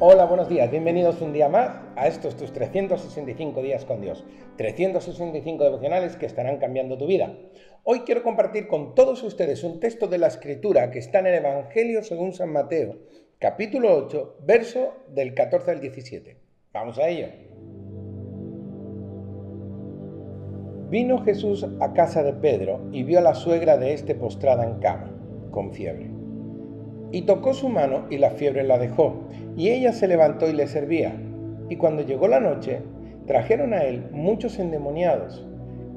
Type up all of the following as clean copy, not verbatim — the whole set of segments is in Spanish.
Hola, buenos días, bienvenidos un día más a estos tus 365 días con Dios, 365 devocionales que estarán cambiando tu vida. Hoy quiero compartir con todos ustedes un texto de la Escritura que está en el Evangelio según San Mateo, capítulo 8, verso del 14 al 17. Vamos a ello. Vino Jesús a casa de Pedro y vio a la suegra de éste postrada en cama, con fiebre. Y tocó su mano y la fiebre la dejó, y ella se levantó y le servía. Y cuando llegó la noche, trajeron a él muchos endemoniados,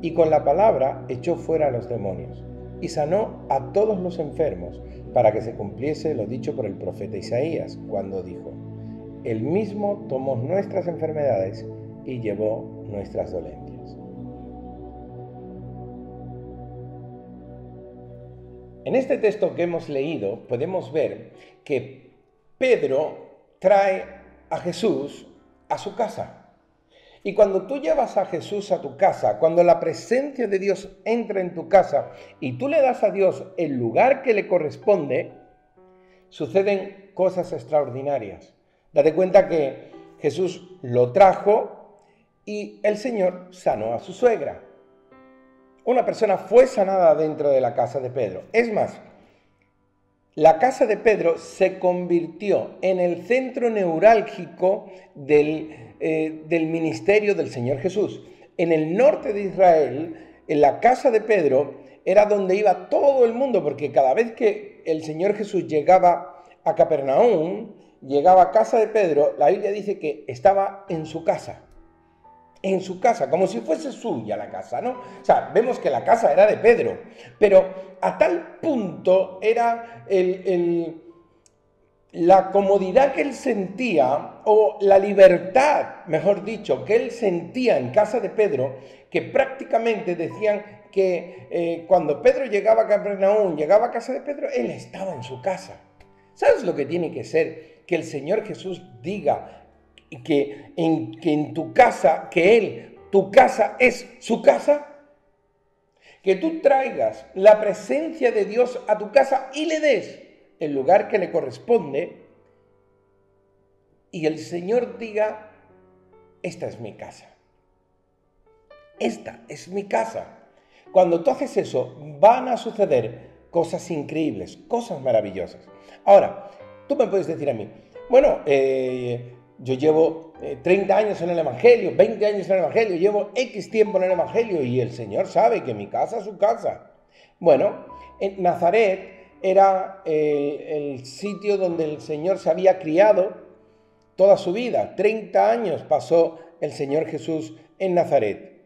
y con la palabra echó fuera a los demonios, y sanó a todos los enfermos, para que se cumpliese lo dicho por el profeta Isaías, cuando dijo: Él mismo tomó nuestras enfermedades y llevó nuestras dolencias. En este texto que hemos leído podemos ver que Pedro trae a Jesús a su casa. Y cuando tú llevas a Jesús a tu casa, cuando la presencia de Dios entra en tu casa y tú le das a Dios el lugar que le corresponde, suceden cosas extraordinarias. Date cuenta que Jesús lo trajo y el Señor sanó a su suegra. Una persona fue sanada dentro de la casa de Pedro. Es más, la casa de Pedro se convirtió en el centro neurálgico del ministerio del Señor Jesús. En el norte de Israel, en la casa de Pedro, era donde iba todo el mundo, porque cada vez que el Señor Jesús llegaba a Capernaum, llegaba a casa de Pedro, la Biblia dice que estaba en su casa. En su casa, como si fuese suya la casa, ¿no? O sea, vemos que la casa era de Pedro, pero a tal punto era la comodidad que él sentía, o la libertad, mejor dicho, que él sentía en casa de Pedro, que prácticamente decían que cuando Pedro llegaba a Capernaum, llegaba a casa de Pedro, él estaba en su casa. ¿Sabes lo que tiene que ser? Que el Señor Jesús diga que en tu casa, tu casa es su casa. Que tú traigas la presencia de Dios a tu casa y le des el lugar que le corresponde, y el Señor diga: esta es mi casa. Esta es mi casa. Cuando tú haces eso, van a suceder cosas increíbles, cosas maravillosas. Ahora, tú me puedes decir a mí: bueno, yo llevo 30 años en el Evangelio, 20 años en el Evangelio, llevo X tiempo en el Evangelio y el Señor sabe que mi casa es su casa. Bueno, en Nazaret era el sitio donde el Señor se había criado toda su vida. 30 años pasó el Señor Jesús en Nazaret.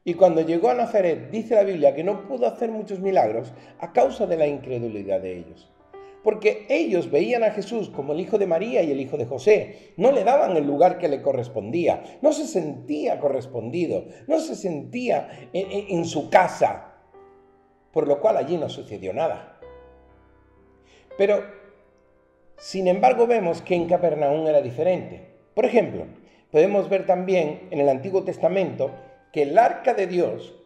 Y cuando llegó a Nazaret, dice la Biblia que no pudo hacer muchos milagros a causa de la incredulidad de ellos. Porque ellos veían a Jesús como el hijo de María y el hijo de José. No le daban el lugar que le correspondía. No se sentía correspondido. No se sentía en su casa. Por lo cual allí no sucedió nada. Pero, sin embargo, vemos que en Capernaum era diferente. Por ejemplo, podemos ver también en el Antiguo Testamento que el arca de Dios,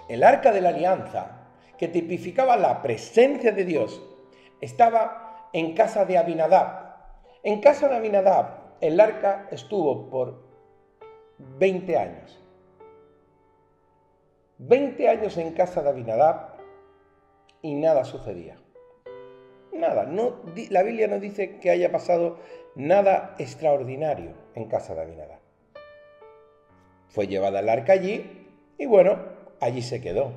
el arca de la alianza, que tipificaba la presencia de Dios, estaba en casa de Abinadab. En casa de Abinadab, el arca estuvo por 20 años. 20 años en casa de Abinadab y nada sucedía. Nada, la Biblia no dice que haya pasado nada extraordinario en casa de Abinadab. Fue llevada el arca allí y bueno, allí se quedó.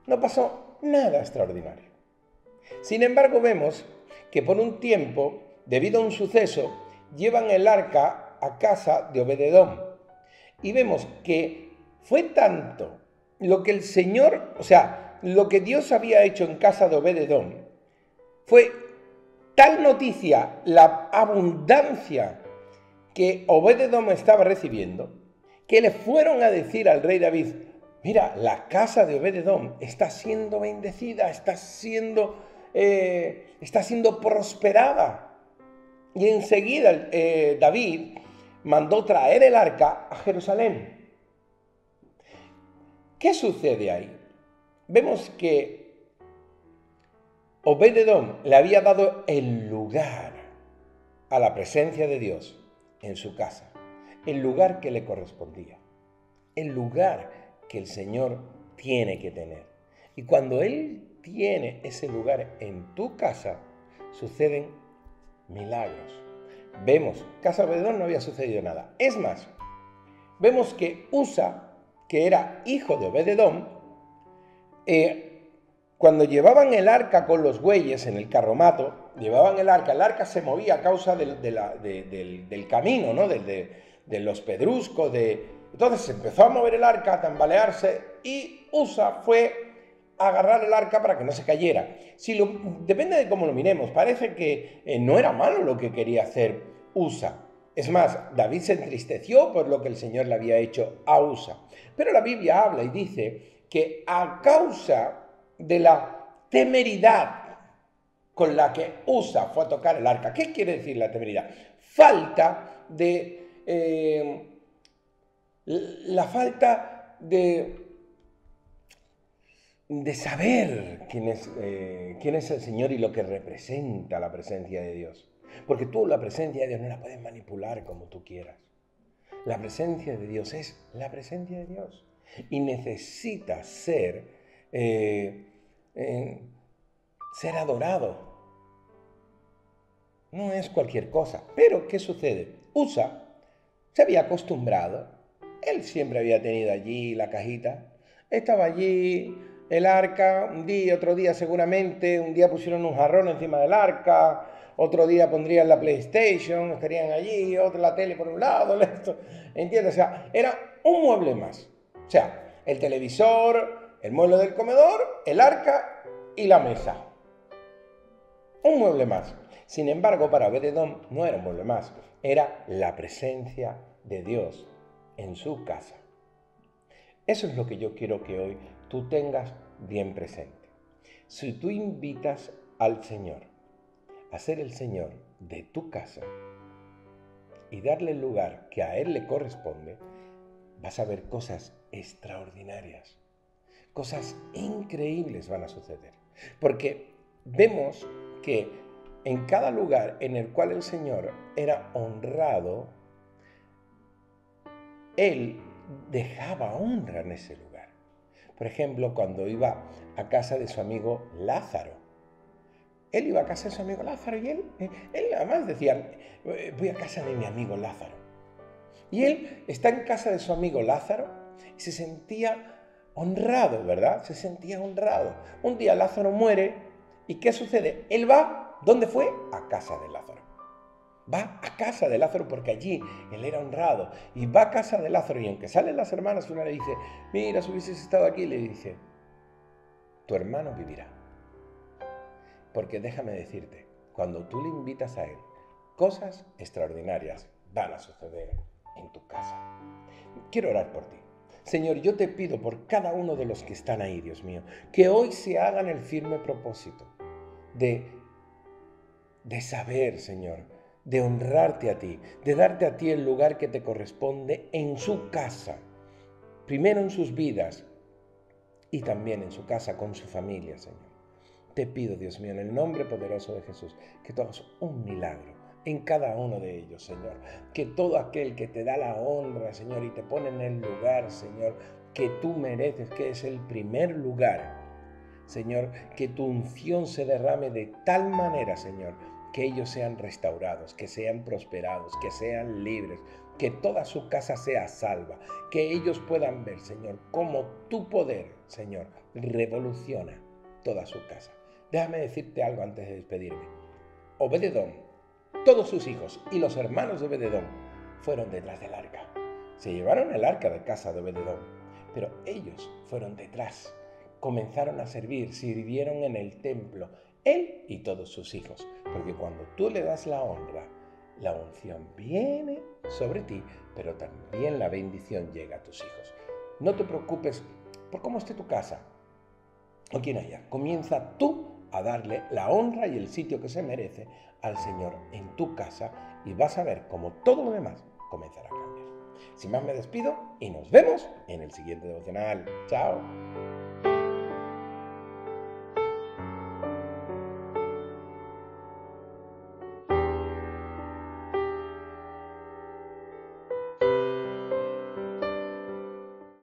No pasó nada extraordinario. Sin embargo, vemos que por un tiempo, debido a un suceso, llevan el arca a casa de Obed-edom. Y vemos que fue tanto lo que el Señor, o sea, lo que Dios había hecho en casa de Obed-edom, fue tal noticia, la abundancia que Obed-edom estaba recibiendo, que le fueron a decir al rey David: mira, la casa de Obed-edom está siendo bendecida, está siendo prosperada. Y enseguida David mandó traer el arca a Jerusalén. ¿Qué sucede ahí? Vemos que Obed-edom le había dado el lugar a la presencia de Dios en su casa, el lugar que le correspondía, el lugar que el Señor tiene que tener. Y cuando Él tiene ese lugar en tu casa, suceden milagros. Vemos, casa de Obed-edom no había sucedido nada. Es más, vemos que Usa, que era hijo de Obed-edom, cuando llevaban el arca con los bueyes en el carromato, llevaban el arca se movía a causa del camino, ¿no? De los pedruscos, Entonces se empezó a mover el arca, a tambalearse, y Usa fue a agarrar el arca para que no se cayera. Depende de cómo lo miremos, parece que no era malo lo que quería hacer Usa. Es más, David se entristeció por lo que el Señor le había hecho a Usa. Pero la Biblia habla y dice que a causa de la temeridad con la que Usa fue a tocar el arca. ¿Qué quiere decir la temeridad? La falta de saber quién es el Señor y lo que representa la presencia de Dios. Porque tú la presencia de Dios no la puedes manipular como tú quieras. La presencia de Dios es la presencia de Dios. Y necesita ser adorado. No es cualquier cosa. Pero, ¿qué sucede? Usa se había acostumbrado. Él siempre había tenido allí la cajita. Estaba allí el arca, un día, otro día seguramente. Un día pusieron un jarrón encima del arca. Otro día pondrían la PlayStation, estarían allí, otra la tele por un lado, esto, ¿entiendes? O sea, era un mueble más. O sea, el televisor, el mueble del comedor, el arca y la mesa. Un mueble más. Sin embargo, para Obed-edom no era un mueble más, era la presencia de Dios en su casa. Eso es lo que yo quiero que hoy tú tengas bien presente. Si tú invitas al Señor a ser el Señor de tu casa y darle el lugar que a Él le corresponde, vas a ver cosas extraordinarias, cosas increíbles van a suceder. Porque vemos que en cada lugar en el cual el Señor era honrado, Él dejaba honra en ese lugar. Por ejemplo, cuando iba a casa de su amigo Lázaro, él iba a casa de su amigo Lázaro y él además decía, voy a casa de mi amigo Lázaro. Y él está en casa de su amigo Lázaro y se sentía honrado, ¿verdad? Se sentía honrado. Un día Lázaro muere y ¿qué sucede? Él va, ¿dónde fue? A casa de Lázaro. Va a casa de Lázaro porque allí él era honrado. Y va a casa de Lázaro y aunque salen las hermanas, una le dice, mira, si hubieses estado aquí, le dice, tu hermano vivirá. Porque déjame decirte, cuando tú le invitas a Él, cosas extraordinarias van a suceder en tu casa. Quiero orar por ti. Señor, yo te pido por cada uno de los que están ahí, Dios mío, que hoy se hagan el firme propósito de saber, Señor, de honrarte a ti, de darte a ti el lugar que te corresponde en su casa, primero en sus vidas y también en su casa con su familia, Señor. Te pido, Dios mío, en el nombre poderoso de Jesús, que tú hagas un milagro en cada uno de ellos, Señor. Que todo aquel que te da la honra, Señor, y te pone en el lugar, Señor, que tú mereces, que es el primer lugar, Señor, que tu unción se derrame de tal manera, Señor, que ellos sean restaurados, que sean prosperados, que sean libres, que toda su casa sea salva, que ellos puedan ver, Señor, cómo tu poder, Señor, revoluciona toda su casa. Déjame decirte algo antes de despedirme. Obed-edom, todos sus hijos y los hermanos de Obed-edom fueron detrás del arca. Se llevaron el arca de casa de Obed-edom, pero ellos fueron detrás. Comenzaron a servir, sirvieron en el templo, él y todos sus hijos. Porque cuando tú le das la honra, la unción viene sobre ti, pero también la bendición llega a tus hijos. No te preocupes por cómo esté tu casa o quien haya. Comienza tú a darle la honra y el sitio que se merece al Señor en tu casa y vas a ver cómo todo lo demás comenzará a cambiar. Sin más me despido y nos vemos en el siguiente devocional. ¡Chao!